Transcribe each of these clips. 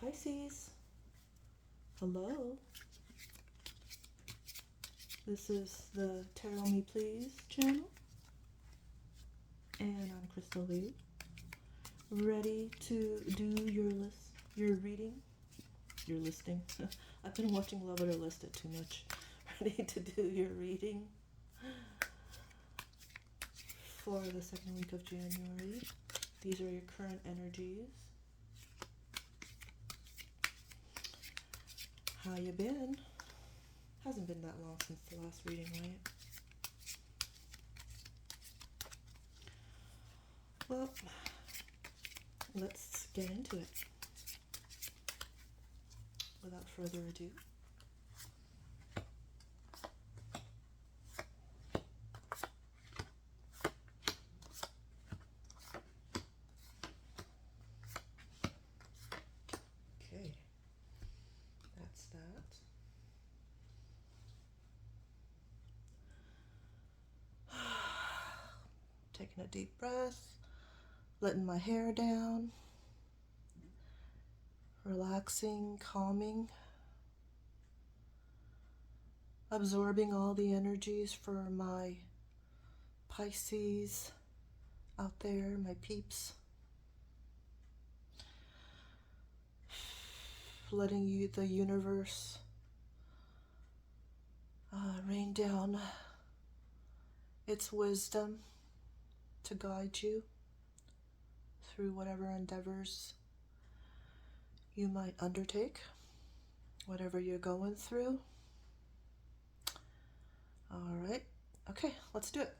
Pisces, hello. This is the Tarot Me Please channel, and I'm Crystal Lee, ready to do your reading, your listing. I've been watching Love It or List It too much. Ready to do your reading for the second week of January. These are your current energies. How you been? Hasn't been that long since the last reading, right? Well, let's get into it. Without further ado. Okay, that's that. Taking a deep breath, letting my hair down, relaxing, calming, absorbing all the energies for my Pisces out there, my peeps. Letting the universe rain down its wisdom to guide you through whatever endeavors you might undertake, whatever you're going through. All right, okay, let's do it.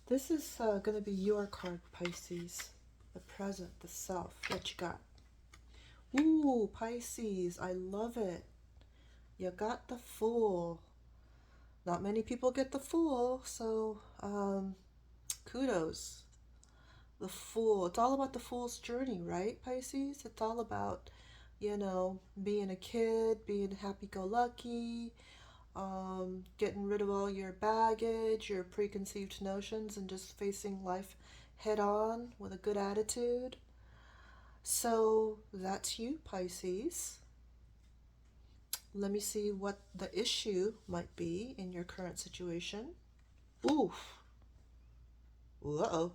This is going to be your card, Pisces. The present, the self. What you got? Ooh, Pisces, I love it. You got the Fool. Not many people get the Fool, so kudos. The Fool. It's all about the Fool's journey, right, Pisces? It's all about, being a kid, being happy-go-lucky, getting rid of all your baggage, your preconceived notions, and just facing life head on with a good attitude. So that's you, Pisces. Let me see what the issue might be in your current situation. Oof. Uh-oh.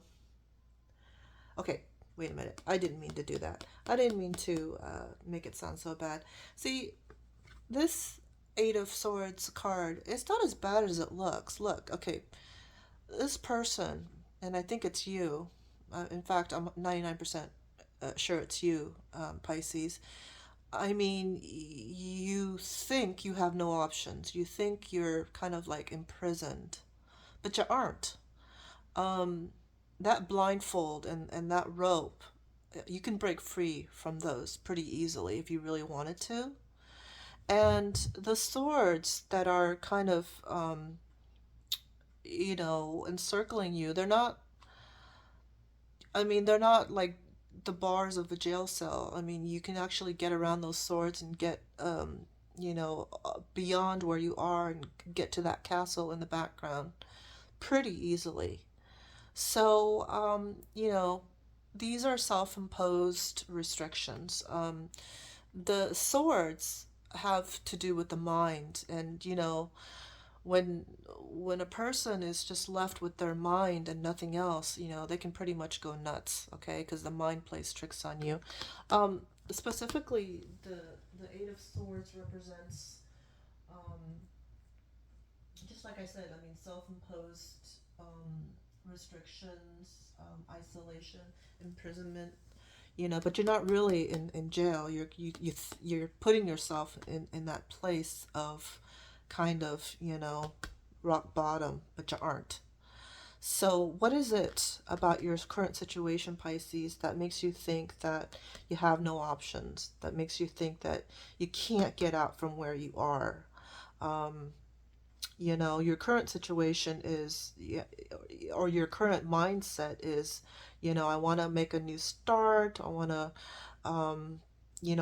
Okay, wait a minute. I didn't mean to do that. I didn't mean to make it sound so bad. See, this Eight of Swords card, it's not as bad as it looks. Look, okay, this person, and I think it's you. In fact, I'm 99% sure it's you, Pisces. I mean, you think you have no options. You think you're kind of like imprisoned, but you aren't. That blindfold and that rope, you can break free from those pretty easily if you really wanted to. And the swords that are kind of, encircling you, they're not like the bars of a jail cell. I mean, you can actually get around those swords and get, beyond where you are and get to that castle in the background pretty easily. So, these are self-imposed restrictions. The swords have to do with the mind, and when a person is just left with their mind and nothing else, they can pretty much go nuts, okay? Because the mind plays tricks on you. Specifically, the Eight of Swords represents, um, just like I said, self-imposed restrictions, isolation, imprisonment. But you're not really in jail. You're putting yourself in that place of kind of, rock bottom, but you aren't. So what is it about your current situation, Pisces, that makes you think that you have no options, that makes you think that you can't get out from where you are? Your current situation is, or your current mindset is, I want to make a new start. I want to,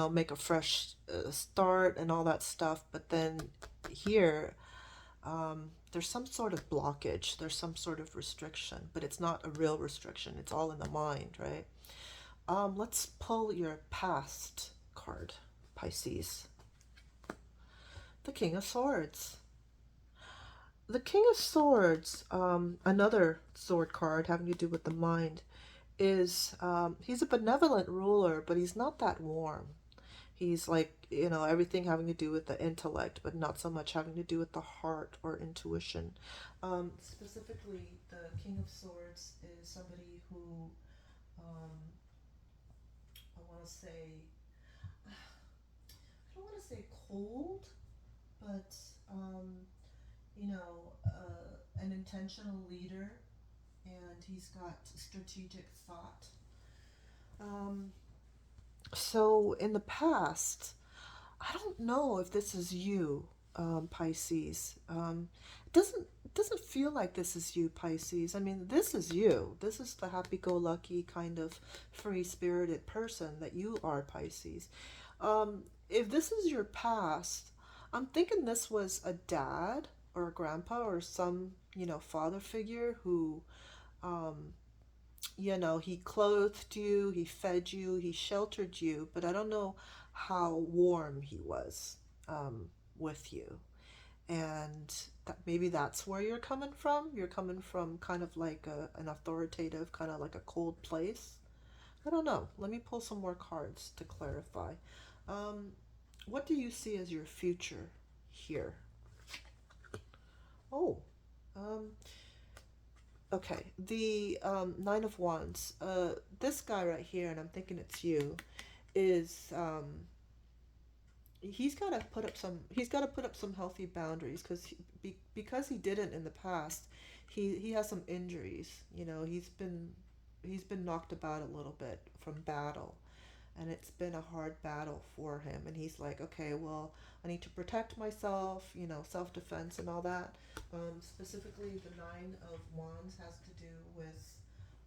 make a fresh start and all that stuff. But then here, there's some sort of blockage. There's some sort of restriction, but it's not a real restriction. It's all in the mind, right? Let's pull your past card, Pisces. The King of Swords. The King of Swords, another sword card having to do with the mind, is he's a benevolent ruler, but he's not that warm. He's like, everything having to do with the intellect, but not so much having to do with the heart or intuition. Specifically, the King of Swords is somebody who, um, I want to say, I don't want to say cold, but, um, an intentional leader, and he's got strategic thought. Um, so in the past, I don't know if this is you, Pisces. It doesn't feel like this is you, Pisces. I mean, this is you. This is the happy-go-lucky kind of free-spirited person that you are, Pisces. If this is your past, I'm thinking this was a dad or a grandpa or some, father figure who, um, he clothed you, he fed you, he sheltered you, but I don't know how warm he was with you. And maybe that's where you're coming from. You're coming from kind of like an authoritative, kind of like a cold place. I don't know. Let me pull some more cards to clarify. Um, what do you see as your future here? Oh, um, okay. The Nine of Wands. This guy right here, and I'm thinking it's you, is he's got to put up some healthy boundaries because he didn't in the past. He has some injuries. He's been knocked about a little bit from battle, and it's been a hard battle for him, and he's like, okay, well, I need to protect myself, self-defense and all that. Specifically, the Nine of Wands has to do with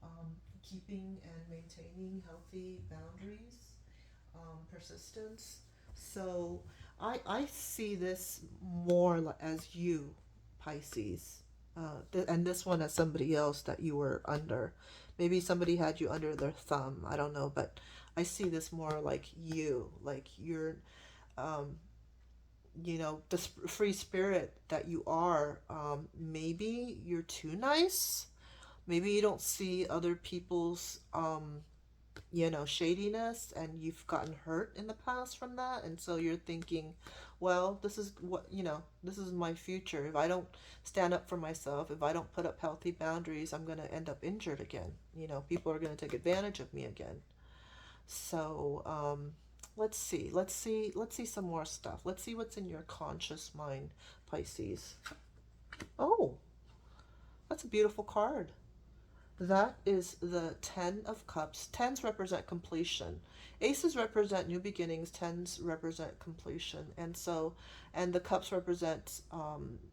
um, keeping and maintaining healthy boundaries, persistence. So I see this more as you, Pisces, and this one as somebody else that you were under. Maybe somebody had you under their thumb. I don't know, but I see this more like you, like you're, um, the free spirit that you are. Maybe you're too nice. Maybe you don't see other people's shadiness, and you've gotten hurt in the past from that, and so you're thinking, well, this is my future. If I don't stand up for myself, if I don't put up healthy boundaries, I'm going to end up injured again. People are going to take advantage of me again. So let's see some more stuff. Let's see what's in your conscious mind, Pisces. Oh, that's a beautiful card. That is the Ten of Cups. Tens represent completion. Aces represent new beginnings. Tens represent completion. And the cups represent,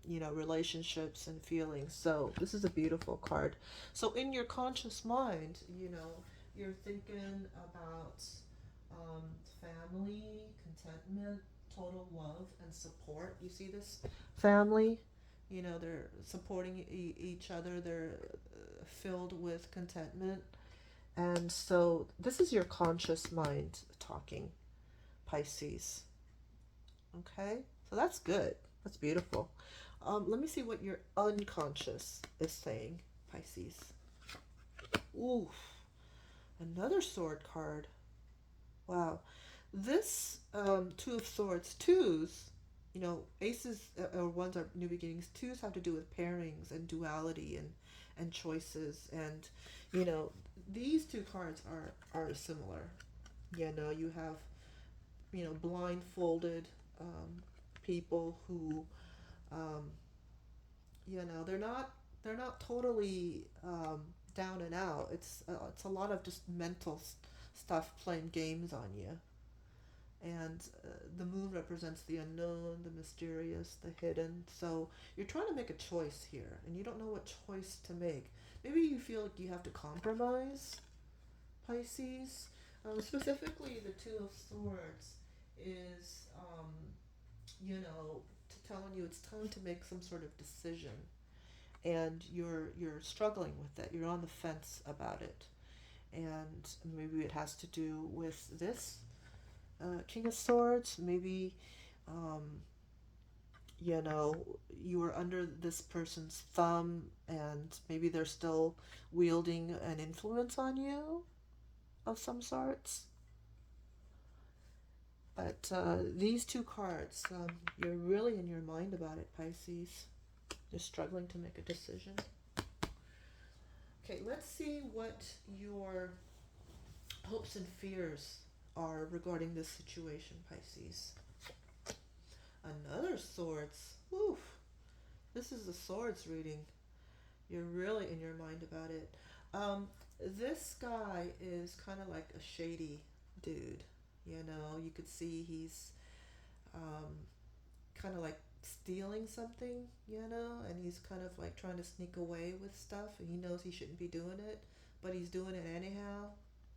relationships and feelings. So this is a beautiful card. So in your conscious mind, you're thinking about um, family, contentment, total love, and support. You see this family? They're supporting each other. They're filled with contentment. And so this is your conscious mind talking, Pisces. Okay? So that's good. That's beautiful. Let me see what your unconscious is saying, Pisces. Ooh, another sword card. Wow. This Two of Swords, twos, aces or ones are new beginnings. Twos have to do with pairings and duality and choices. And, you know, these two cards are similar. You have, blindfolded people who, um, they're not totally down and out. It's a lot of just mental stuff playing games on you. And the moon represents the unknown, the mysterious, the hidden. So you're trying to make a choice here, and you don't know what choice to make. Maybe you feel like you have to compromise, Pisces. Specifically, the Two of Swords is, telling you it's time to make some sort of decision, and you're struggling with it. You're on the fence about it, And maybe it has to do with this King of Swords. Maybe, um, you know, you were under this person's thumb and maybe they're still wielding an influence on you of some sorts. But these two cards, you're really in your mind about it, Pisces. You're struggling to make a decision. Okay, let's see what your hopes and fears are regarding this situation, Pisces. Another swords. Oof. This is the swords reading. You're really in your mind about it. This guy is kind of like a shady dude. You know, you could see he's um, kind of like stealing something, you know, and he's kind of like trying to sneak away with stuff, and he knows he shouldn't be doing it, but he's doing it anyhow.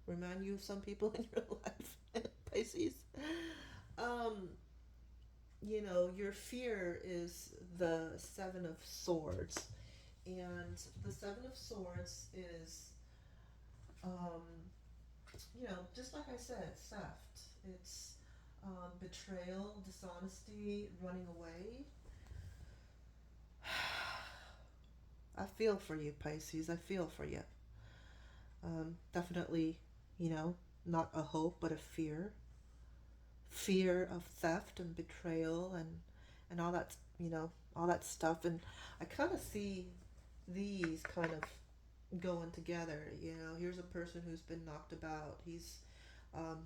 Remind you of some people in your life, Pisces. Um, you know, your fear is the Seven of Swords, and the Seven of Swords is, um, you know, just like I said, theft. It's betrayal, dishonesty, running away. I feel for you, Pisces. I feel for you. Definitely, you know, not a hope, but a fear. Fear of theft and betrayal and all that, you know, all that stuff. And I kind of see these kind of going together. You know, here's a person who's been knocked about. He's um,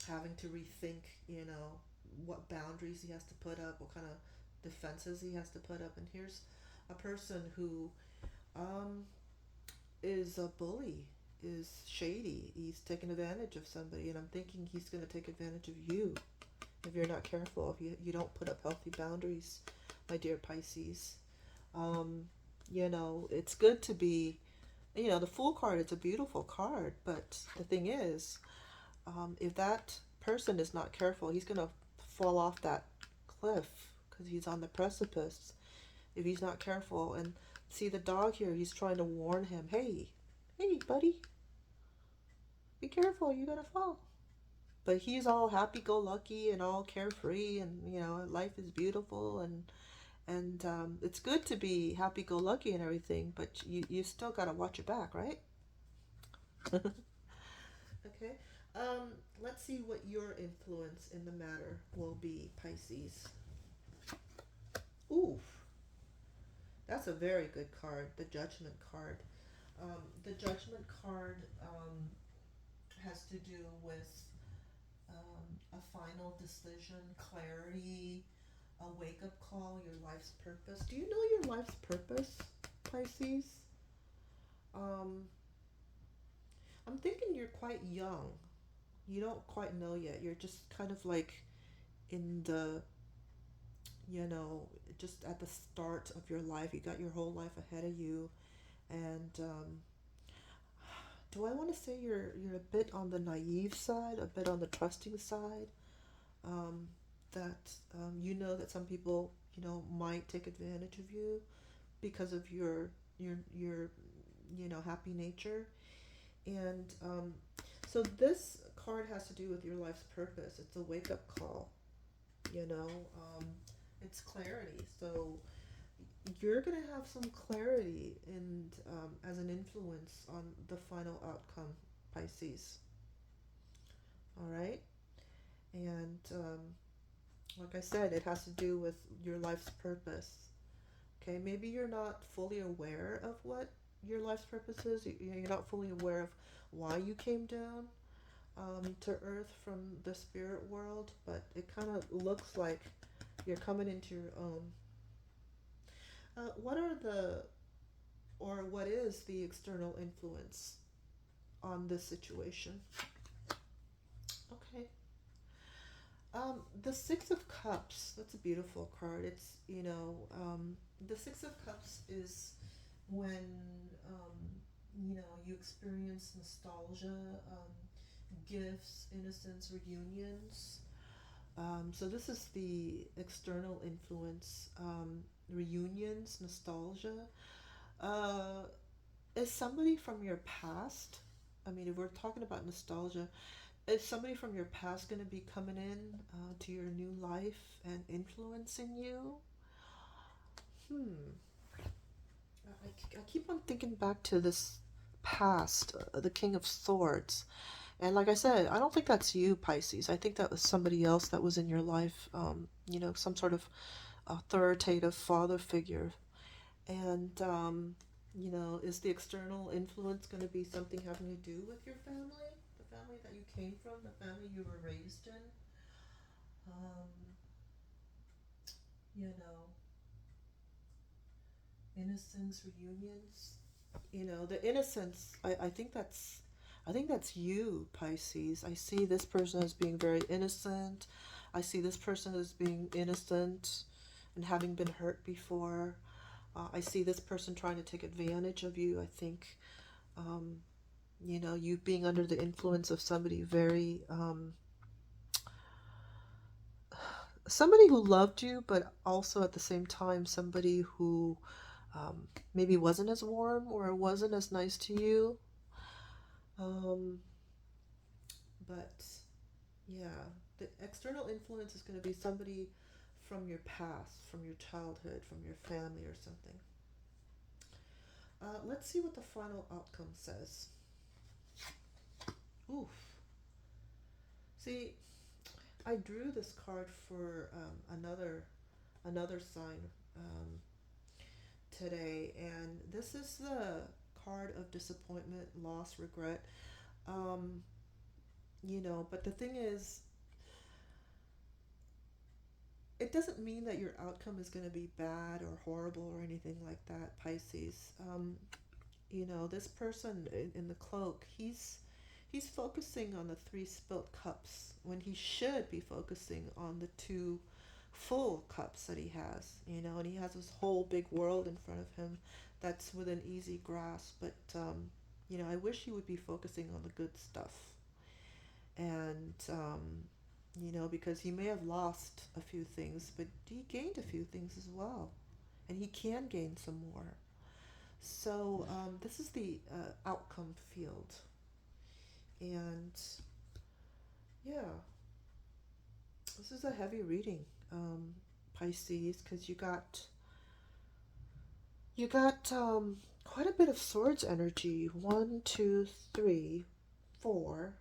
having to rethink, you know, what boundaries he has to put up, what kind of defenses he has to put up. And here's a person who um, is a bully, is shady. He's taking advantage of somebody, and I'm thinking he's going to take advantage of you if you're not careful, if you don't put up healthy boundaries, my dear Pisces. Um, you know, it's good to be, you know, the Fool card, it's a beautiful card, but the thing is, if that person is not careful, he's going to fall off that cliff because he's on the precipice if he's not careful. And see the dog here, he's trying to warn him, hey, buddy, be careful, you're going to fall. But he's all happy-go-lucky and all carefree, and you know, life is beautiful, and it's good to be happy-go-lucky and everything, but you still got to watch your back, right? Okay. Let's see what your influence in the matter will be, Pisces. Oof, that's a very good card, the Judgment card. The Judgment card has to do with a final decision, clarity, a wake up call, your life's purpose. Do you know your life's purpose, Pisces? Um, I'm thinking you're quite young. You don't quite know yet. You're just kind of like in the, you know, just at the start of your life. You got your whole life ahead of you. And do I want to say you're a bit on the naive side, a bit on the trusting side? Um, that you know that some people, you know, might take advantage of you because of your you know, happy nature. And so this card has to do with your life's purpose. It's a wake up call, you know. It's clarity. So you're gonna have some clarity and as an influence on the final outcome, Pisces. All right. And like I said, it has to do with your life's purpose. Okay, maybe you're not fully aware of what your life's purpose is. You're not fully aware of why you came down to Earth from the spirit world, but it kind of looks like you're coming into your own. What are the, or what is the external influence on this situation? Okay. The Six of Cups, that's a beautiful card. It's, you know, the Six of Cups is when, um, you know, you experience nostalgia, gifts, innocence, reunions. So this is the external influence, reunions, nostalgia. Uh, is somebody from your past? I mean, if we're talking about nostalgia, is somebody from your past going to be coming in to your new life and influencing you? Hmm. I keep on thinking back to this past, the King of Swords. And like I said, I don't think that's you, Pisces. I think that was somebody else that was in your life, some sort of authoritative father figure. And, is the external influence going to be something having to do with your family? The family that you came from, the family you were raised in? Um, you know, innocence reunions. The innocence, I think that's you, Pisces. I see this person as being very innocent. I see this person as being innocent and having been hurt before. I see this person trying to take advantage of you. I think, um, you being under the influence of somebody very, somebody who loved you, but also at the same time, somebody who maybe wasn't as warm or wasn't as nice to you. Um, but yeah, the external influence is going to be somebody from your past, from your childhood, from your family or something. Let's see what the final outcome says. Oof. See, I drew this card for another sign um, today, and this is the card of disappointment, loss, regret. Um, but the thing is, it doesn't mean that your outcome is going to be bad or horrible or anything like that, Pisces. This person in the cloak, he's focusing on the three spilt cups when he should be focusing on the two full cups that he has. And he has this whole big world in front of him that's within easy grasp. But I wish he would be focusing on the good stuff. And because he may have lost a few things, but he gained a few things as well, and he can gain some more. So this is the outcome field, and yeah, this is a heavy reading, Pisces, because you got quite a bit of swords energy. One, two, three, four.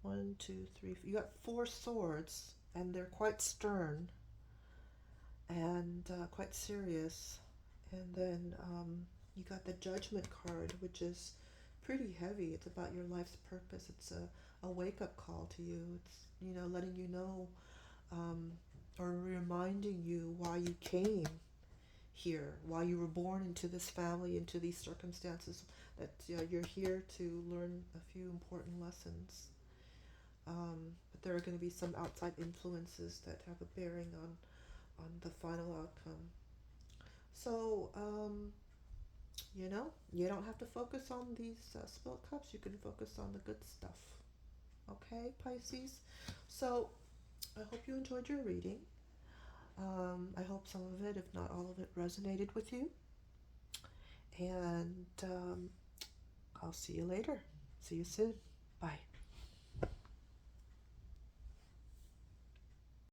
One, two, three. You got four swords, and they're quite stern and quite serious. And then you got the Judgment card, which is pretty heavy. It's about your life's purpose. It's a wake up call to you. It's, letting you know um, or reminding you why you came here, why you were born into this family, into these circumstances, that you're here to learn a few important lessons. But there are going to be some outside influences that have a bearing on the final outcome. So, you don't have to focus on these spilled cups. You can focus on the good stuff. Okay, Pisces? So, I hope you enjoyed your reading. I hope some of it, if not all of it, resonated with you. And I'll see you later. See you soon. Bye.